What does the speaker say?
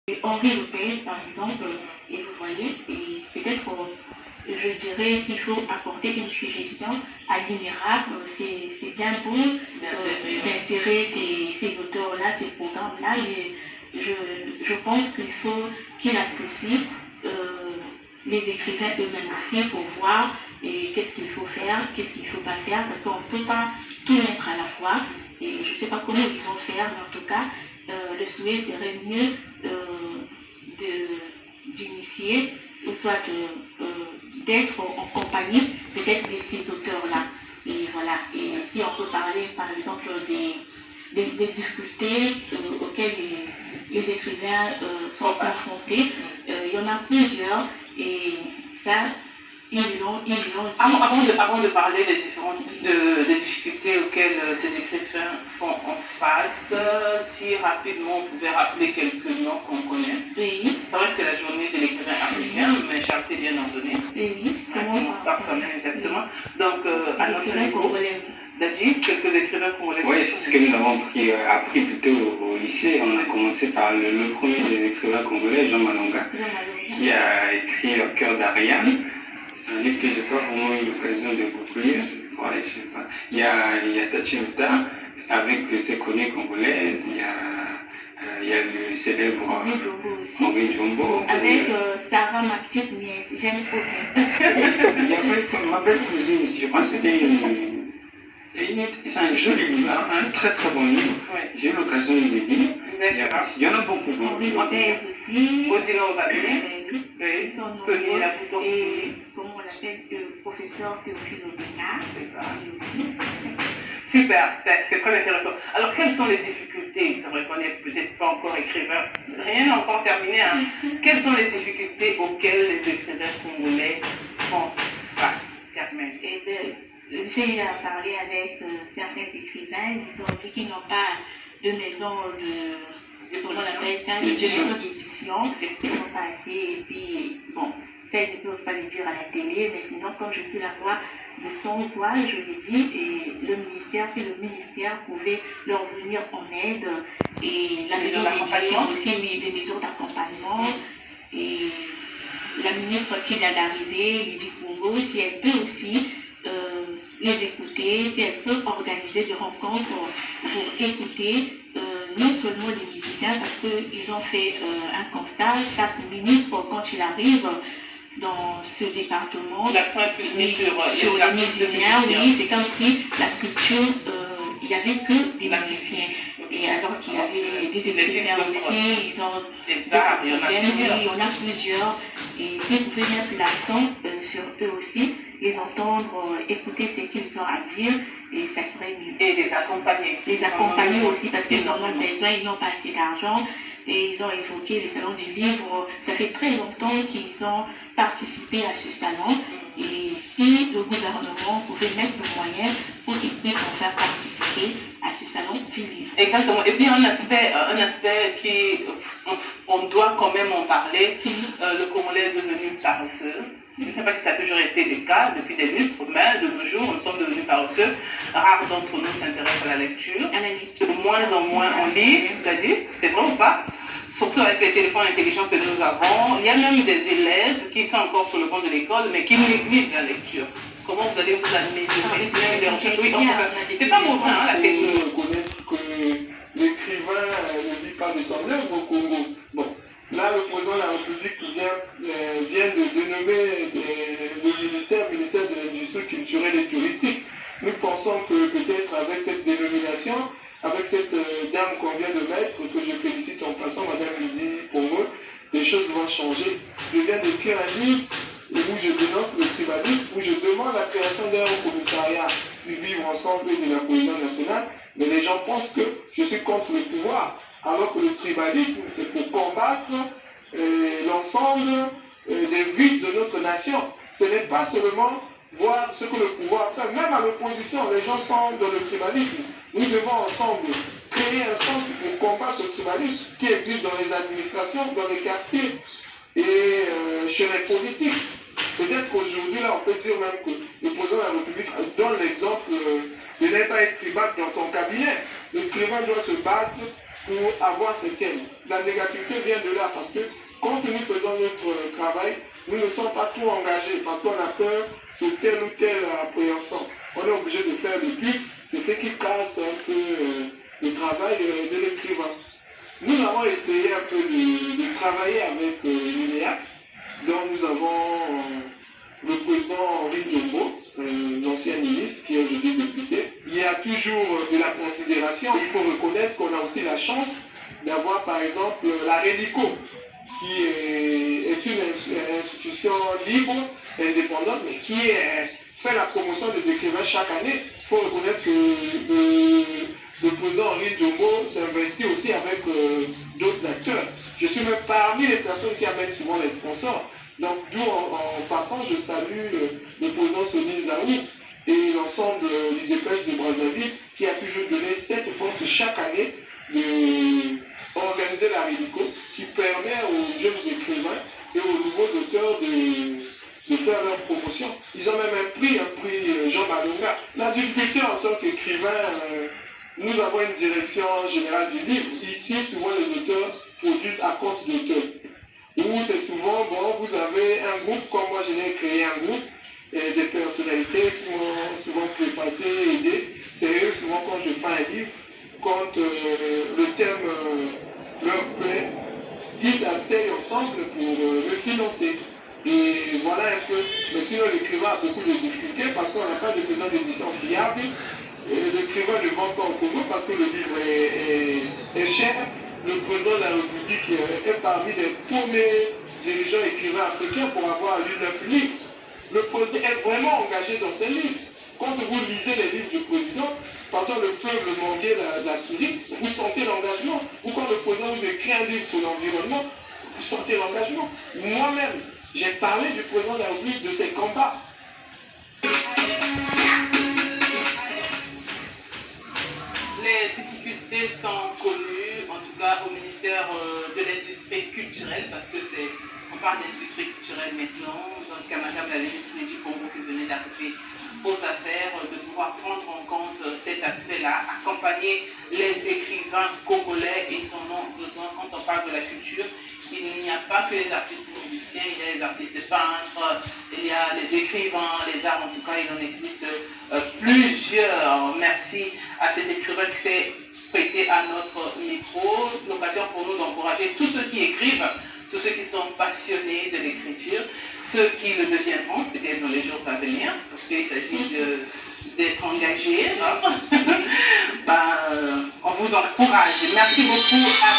Henri Lopez, par exemple, et vous voyez, et peut-être, je dirais, s'il faut apporter une suggestion à l'INERA, c'est bien beau d'insérer ces auteurs-là, ces programmes-là, mais je pense qu'il faut qu'il associe les écrivains eux-mêmes aussi pour voir qu'est-ce qu'il faut faire, qu'est-ce qu'il ne faut pas faire, parce qu'on ne peut pas tout mettre à la fois, et je ne sais pas comment ils vont faire, mais en tout cas, le souhait serait mieux d'initier, ou soit d'être en compagnie peut-être de ces auteurs-là. Et voilà, et si on peut parler par exemple des difficultés auxquelles les écrivains sont confrontés, il y en a plusieurs, et ça, ils l'ont dit. Avant de parler des différentes des difficultés auxquelles ces écrivains font en face, si rapidement on pouvait rappeler quelques noms qu'on connaît. Oui. C'est vrai que c'est la journée de l'écrivain africain, mais Charles est bien ordonné. Oui. Comment par ça exactement. Donc, à notre niveau, Dadji, quelques écrivains congolais. Oui, c'est ce que nous avons appris plutôt au lycée. On a commencé par le premier des écrivains congolais, Jean Malonga, qui a écrit Le cœur d'Ariane. Un livre que je n'ai pas vraiment eu l'occasion de beaucoup lire. Voilà, je sais pas. Il y a Tachimta avec ses chroniques congolaises. Il y a le célèbre Henri Jombo. Avec Sarah Matip Niès, j'aime beaucoup. Il y avait ma belle cousine ici, je pense que c'était c'est un joli livre, un très très bon livre. Ouais. J'ai eu l'occasion de le lire. Il y en a beaucoup. Henri Lopez aussi. Odile Obabé. Ils sont nombreux. Et comment on l'appelle, professeur Théophile Obéna. C'est ça. Super, c'est très intéressant. Alors, quelles sont les difficultés? C'est vrai qu'on n'est peut-être pas encore écrivain, rien n'est encore terminé. Hein. Quelles sont les difficultés auxquelles les écrivains congolais font face, Carmen? J'ai parlé avec certains écrivains, ils ont dit qu'ils n'ont pas de maison comment on appelle ça, de maison d'édition, ils n'ont pas assez, et puis bon, ça ils ne peuvent pas le dire à la télé, mais sinon quand je suis la voix de son voix, je le dis, et le ministère, si le ministère pouvait leur venir en aide, et la maison d'édition aussi, des maisons d'accompagnement, et la ministre qui vient d'arriver, Lydie Congo, si elle peut aussi les écouter, si elle peut organiser des rencontres pour écouter non seulement les musiciens, parce qu'ils ont fait un constat, chaque ministre, quand il arrive dans ce département, l'accent est plus mis sur les musiciens, oui, c'est comme si la culture, il n'y avait que des musiciens. Et alors qu'il y avait des écrivains aussi, ils ont des arts, il y en a plusieurs. Et si vous pouvez mettre l'accent sur eux aussi, les entendre, écouter ce qu'ils ont à dire, et ça serait mieux. Et les accompagner. Les accompagner aussi, parce qu'ils en ont besoin, ils n'ont pas assez d'argent. Et ils ont évoqué le salon du livre. Ça fait très longtemps qu'ils ont participé à ce salon. Et si le gouvernement pouvait mettre le moyen pour qu'ils puissent en faire participer à ce salon du livre. Exactement. Et puis un aspect qui, on doit quand même en parler, le Congolais est devenu paresseux. Je ne sais pas si ça a toujours été le cas depuis des lustres, mais de nos jours, nous sommes devenus paresseux. Rares d'entre nous s'intéressent à la lecture. De moins en moins on lit, c'est vrai ou pas? Surtout avec les téléphones intelligents que nous avons. Il y a même des élèves qui sont encore sur le banc de l'école, mais qui négligent la lecture. Comment vous allez vous améliorer? C'est pas mauvais, hein, la technologie. Il faut reconnaître que l'écrivain ne vit pas de son œuvre au Congo. Bon. Là, le président de la République vient de dénommer le ministère de l'Industrie culturelle et touristique. Nous pensons que peut-être avec cette dénomination, avec cette dame qu'on vient de mettre, que je félicite en passant, Madame Lydie Congo, les choses vont changer. Je viens d'écrire un livre où je dénonce le tribalisme, où je demande la création d'un commissariat du vivre ensemble et de la cohésion nationale, mais les gens pensent que je suis contre le pouvoir. Alors que le tribalisme, c'est pour combattre l'ensemble des vices de notre nation. Ce n'est pas seulement voir ce que le pouvoir fait. Même à l'opposition, les gens sont dans le tribalisme. Nous devons ensemble créer un centre pour combattre ce tribalisme qui existe dans les administrations, dans les quartiers et chez les politiques. Peut-être qu'aujourd'hui, là, on peut dire même que le président de la République donne l'exemple de ne pas être tribal dans son cabinet. L'écrivain doit se battre pour avoir ces thèmes. La négativité vient de là parce que quand nous faisons notre travail, nous ne sommes pas trop engagés parce qu'on a peur sur telle ou telle appréhension. On est obligé de faire le but, c'est ce qui casse un peu le travail de l'écrivain. Nous avons essayé un peu de travailler avec l'UNEAC, dont nous avons le président Henri Dombo, l'ancien ministre qui est aujourd'hui député. Il y a toujours de la considération. Il faut reconnaître qu'on a aussi la chance d'avoir par exemple la REDICO, qui est une institution libre, indépendante, mais qui fait la promotion des écrivains chaque année. Il faut reconnaître que le président Henri Dombo s'investit aussi avec d'autres acteurs. Je suis même parmi les personnes qui amènent souvent les sponsors. Donc, d'où en passant, je salue le président Sonny Zaou et l'ensemble du dépêche de Brazzaville qui a toujours donné cette force chaque année d'organiser la REDICO qui permet aux jeunes écrivains et aux nouveaux auteurs de faire leur promotion. Ils ont même un prix Jean Malonga. La difficulté en tant qu'écrivain, nous avons une direction générale du livre. Ici, souvent les auteurs produisent à compte d'auteur. Où c'est souvent, bon, vous avez un groupe, comme moi je l'ai créé un groupe, et des personnalités qui m'ont souvent préfacé, aidé. C'est eux souvent quand je fais un livre, quand le thème leur plaît, qui s'asseyent ensemble pour le financer. Et voilà un peu. Mais sinon l'écrivain a beaucoup de difficultés parce qu'on n'a pas de besoin d'édition fiable. L'écrivain ne vend pas au Congo parce que le livre est cher. Le président de la République est parmi les premiers dirigeants écrivains africains pour avoir lu 9 livres. Le président est vraiment engagé dans ses livres. Quand vous lisez les livres du président, par exemple le fleuve, le manguier, la souris, vous sentez l'engagement. Ou quand le président vous écrit un livre sur l'environnement, vous sentez l'engagement. Moi-même, j'ai parlé du président de la République, de ses combats. Les difficultés sont connues, en tout cas au ministère de l'Industrie culturelle, parce que on parle d'industrie culturelle maintenant, donc à Madame la ministre du Congo qui venait d'arriver aux affaires, de pouvoir prendre en compte cet aspect-là, accompagner les écrivains congolais, ils en ont besoin quand on parle de la culture. Il n'y a pas que les artistes musiciens, il y a les artistes peintres, il y a les écrivains, les arts, en tout cas, il en existe plusieurs. Merci à cet écrivain qui s'est prêté à notre micro. L'occasion pour nous d'encourager tous ceux qui écrivent, tous ceux qui sont passionnés de l'écriture, ceux qui le deviendront peut-être dans les jours à venir, parce qu'il s'agit d'être engagés. On vous encourage. Merci beaucoup à